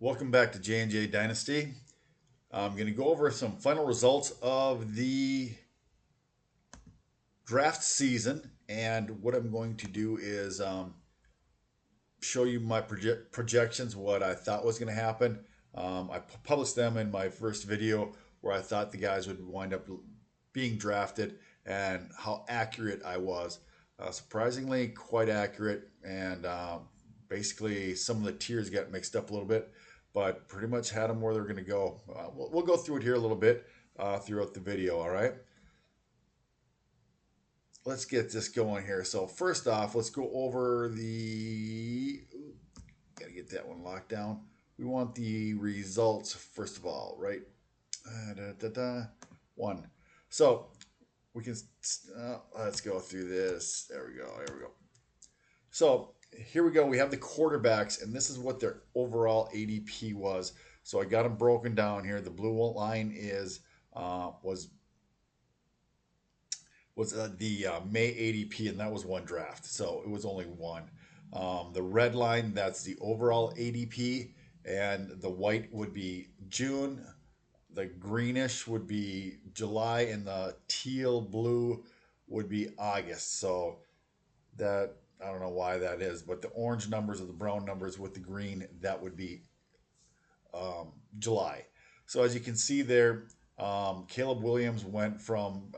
Welcome back to J&J Dynasty. I'm going to go over some final results of the draft season, and what I'm going to do is show you my projections, what I thought was going to happen. I published them in my first video where I thought the guys would wind up being drafted and how accurate I was. Surprisingly, quite accurate, and basically some of the tiers got mixed up a little bit, but pretty much had them where they're going to go. We'll go through it here a little bit throughout the video, all right? Let's get this going here. So first off, let's go over the, gotta get that one locked down. We want the results first of all, right? One. So we can, let's go through this. There we go. There we go. So here we go. We have the quarterbacks, and this is what their overall ADP was. So I got them broken down here. The blue line is was the May ADP, and that was one draft, so it was only one. The red line, that's the overall ADP, and the white would be June. The greenish would be July, and the teal blue would be August. So that, I don't know why that is, but the orange numbers or the brown numbers with the green, that would be July. So as you can see there, Caleb Williams went from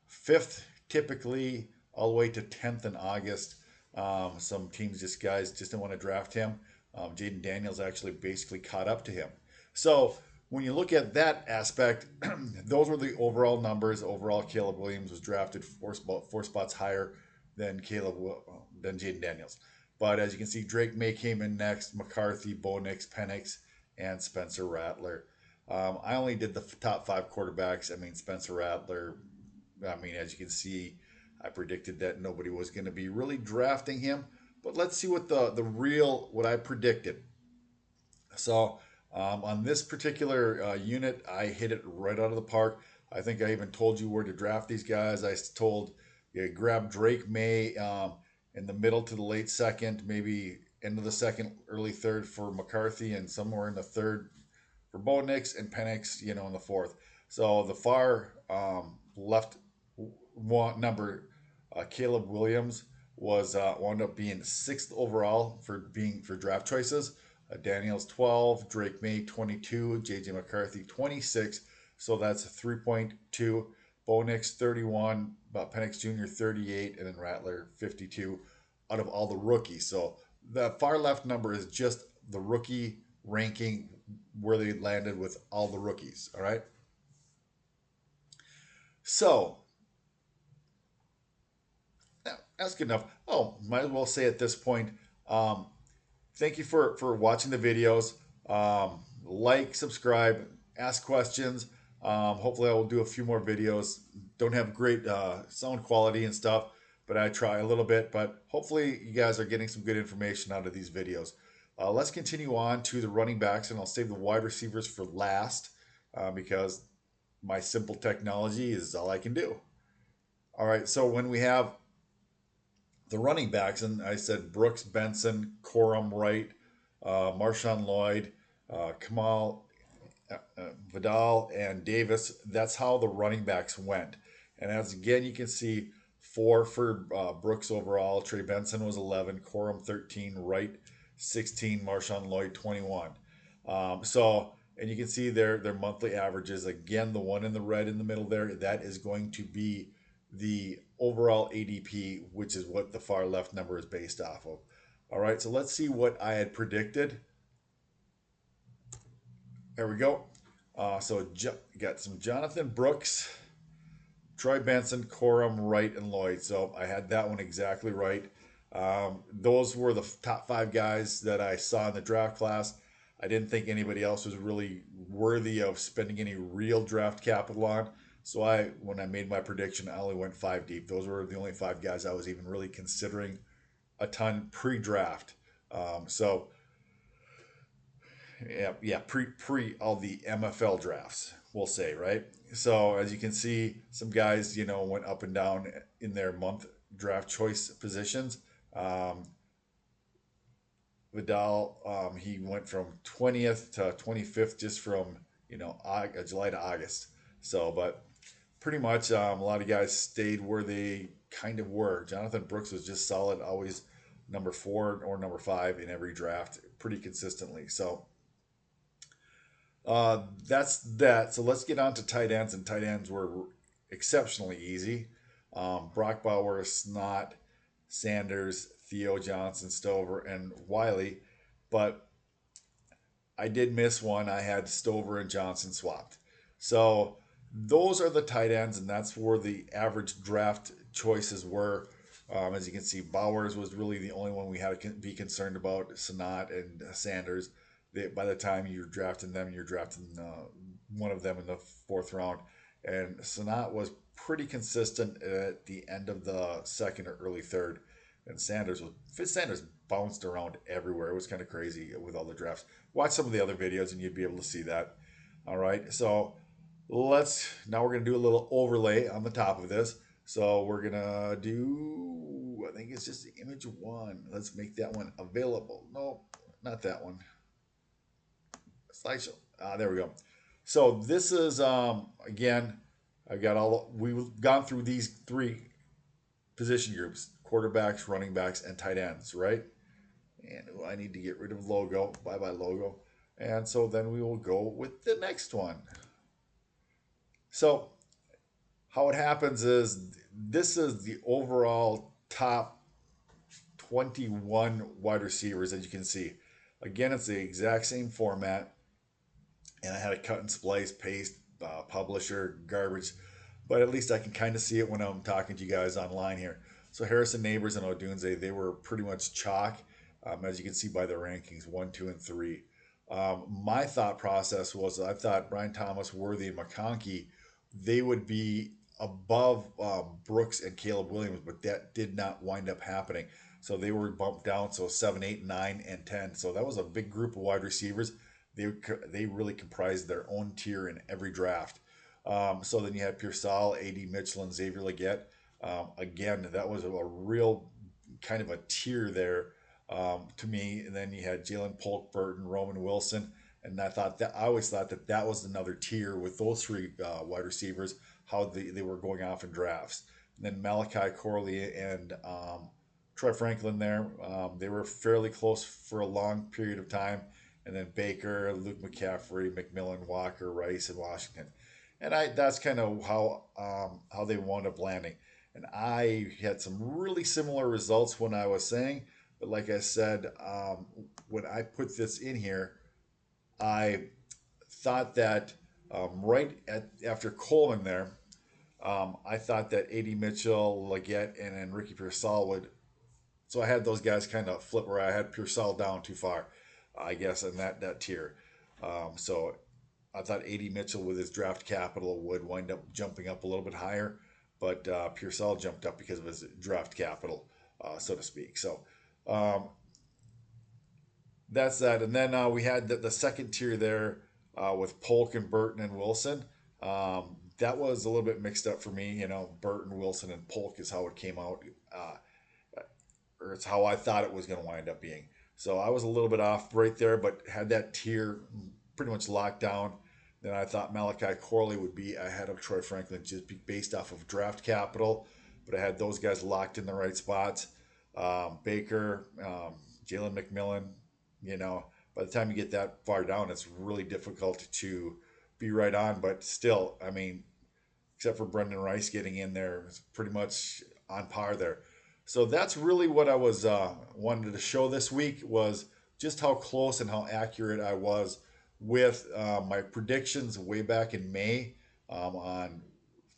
fifth typically all the way to 10th in August. Some teams, just guys, just didn't want to draft him. Jaden Daniels actually basically caught up to him. So when you look at that aspect, those were the overall numbers. Overall, Caleb Williams was drafted four spots higher than than Jaden Daniels. But as you can see, Drake May came in next, McCarthy, Bo Nix, Penix, and Spencer Rattler. I only did the top five quarterbacks. I mean, Spencer Rattler, I mean, as you can see, I predicted that nobody was going to be really drafting him. But let's see what what I predicted. So on this particular unit, I hit it right out of the park. I think I even told you where to draft these guys. I told you grab Drake May in the middle to the late second, maybe end of the second, early third for McCarthy, and somewhere in the third for Bo Nix, and Penix, in the fourth. So the far left number, Caleb Williams was wound up being sixth overall for draft choices. Daniels 12, Drake May 22, JJ McCarthy 26. So that's a 3.2. Bo Nix 31, Penix Jr. 38, and then Rattler 52 out of all the rookies. So the far left number is just the rookie ranking where they landed with all the rookies. All right. So that's good enough. Oh, might as well say at this point, thank you for watching the videos. Like, subscribe, ask questions. Hopefully I will do a few more videos. Don't have great sound quality and stuff, but I try a little bit. But hopefully you guys are getting some good information out of these videos. Let's continue on to the running backs, and I'll save the wide receivers for last because my simple technology is all I can do. All right, so when we have the running backs, and I said Brooks, Benson, Corum, Wright, Marshawn Lloyd, Kamal, Vidal, and Davis. That's how the running backs went. And as again, you can see 4 for Brooks overall. Trey Benson was 11, Corum 13, Wright 16, Marshawn Lloyd 21. And you can see their monthly averages. Again, the one in the red in the middle there, that is going to be the overall ADP, which is what the far left number is based off of. All right, so let's see what I had predicted. There we go. Got some Jonathan Brooks, Troy Benson, Corum, Wright, and Lloyd. So I had that one exactly right. Those were the top 5 guys that I saw in the draft class. I didn't think anybody else was really worthy of spending any real draft capital on. So when I made my prediction, I only went 5 deep. Those were the only 5 guys I was even really considering a ton pre-draft. So yeah, pre all the MFL drafts, we'll say, right? So as you can see, some guys, went up and down in their month draft choice positions. Vidal, he went from 20th to 25th just from, July to August. So, but pretty much a lot of guys stayed where they kind of were. Jonathan Brooks was just solid, always number 4 or number 5 in every draft, pretty consistently. So that's that. So let's get on to tight ends, and tight ends were exceptionally easy. Brock Bauer, Snot, Sanders, Theo Johnson, Stover, and Wiley. But I did miss one. I had Stover and Johnson swapped. So those are the tight ends, and that's where the average draft choices were. As you can see, Bowers was really the only one we had to be concerned about. Sonat and Sanders. By the time you're drafting them, you're drafting one of them in the 4th round. And Sonat was pretty consistent at the end of the 2nd or early 3rd. And Sanders bounced around everywhere. It was kind of crazy with all the drafts. Watch some of the other videos and you'd be able to see that. All right, so we're gonna do a little overlay on the top of this. So we're gonna do, I think it's just the image 1. Let's make that one available. No, not that one. Slideshow. There we go. So this is again, we've gone through these 3 position groups: quarterbacks, running backs, and tight ends, right? And I need to get rid of logo. Bye-bye logo. And so then we will go with the next one. So how it happens is this is the overall top 21 wide receivers, as you can see. Again, it's the exact same format. And I had a cut and splice, paste, publisher, garbage. But at least I can kind of see it when I'm talking to you guys online here. So Harrison, Neighbors, and Odunze, they were pretty much chalk, as you can see by the rankings, 1, 2, and 3. My thought process was I thought Brian Thomas, Worthy, and McConkey, they would be above Brooks and Caleb Williams, but that did not wind up happening. So they were bumped down, so 7, 8, 9, and 10. So that was a big group of wide receivers. They really comprised their own tier in every draft. So then you had Pearsall, A.D. Mitchell, and Xavier Legette. Again, that was a real kind of a tier there to me. And then you had Jalen Polk, Burton, Roman Wilson. And I always thought that was another tier with those 3 wide receivers, how they were going off in drafts. And then Malachi Corley and Troy Franklin there, they were fairly close for a long period of time. And then Baker, Luke McCaffrey, McMillan, Walker, Rice, and Washington. And that's kind of how they wound up landing. And I had some really similar results when I was saying, but like I said, when I put this in here, I thought that after Coleman there, I thought that A.D. Mitchell, Legette, and then Ricky Pearsall would. So I had those guys kind of flip where I had Pearsall down too far, I guess, in that tier. So I thought A.D. Mitchell with his draft capital would wind up jumping up a little bit higher, but Pearsall jumped up because of his draft capital, so to speak. So that's that. And then we had the second tier there with Polk and Burton and Wilson. That was a little bit mixed up for me. Burton, Wilson, and Polk is how it came out, or it's how I thought it was going to wind up being. So I was a little bit off right there, but had that tier pretty much locked down. Then I thought Malachi Corley would be ahead of Troy Franklin just based off of draft capital, but I had those guys locked in the right spots. Baker, Jalen McMillan, by the time you get that far down, it's really difficult to be right on. But still, I mean, except for Brendan Rice getting in there, it's pretty much on par there. So that's really what I was wanted to show this week, was just how close and how accurate I was with my predictions way back in May on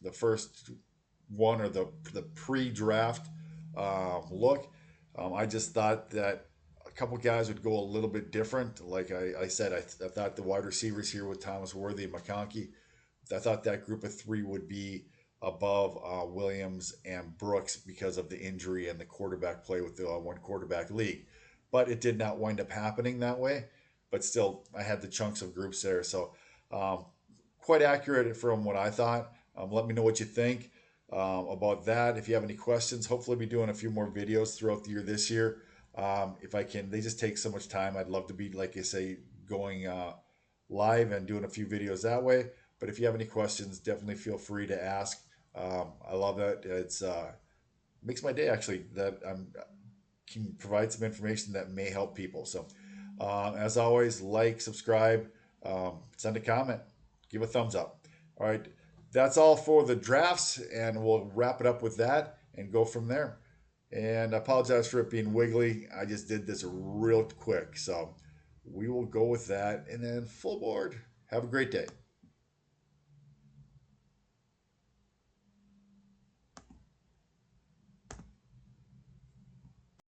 the first one, or the pre-draft look. I just thought that a couple guys would go a little bit different. Like I said, I thought the wide receivers here with Thomas, Worthy, and McConkey, I thought that group of 3 would be above Williams and Brooks because of the injury and the quarterback play with the 1 quarterback league. But it did not wind up happening that way. But still, I had the chunks of groups there. So quite accurate from what I thought. Let me know what you think about that. If you have any questions, hopefully I'll be doing a few more videos throughout the year this year If I can, they just take so much time. I'd love to be, like I say, going live and doing a few videos that way. But if you have any questions, definitely feel free to ask. I love that. It's makes my day actually that I'm can provide some information that may help people. So, as always, like, subscribe, send a comment, give a thumbs up. All right, that's all for the drafts, and we'll wrap it up with that and go from there. And I apologize for it being wiggly. I just did this real quick. So we will go with that and then full board. Have a great day.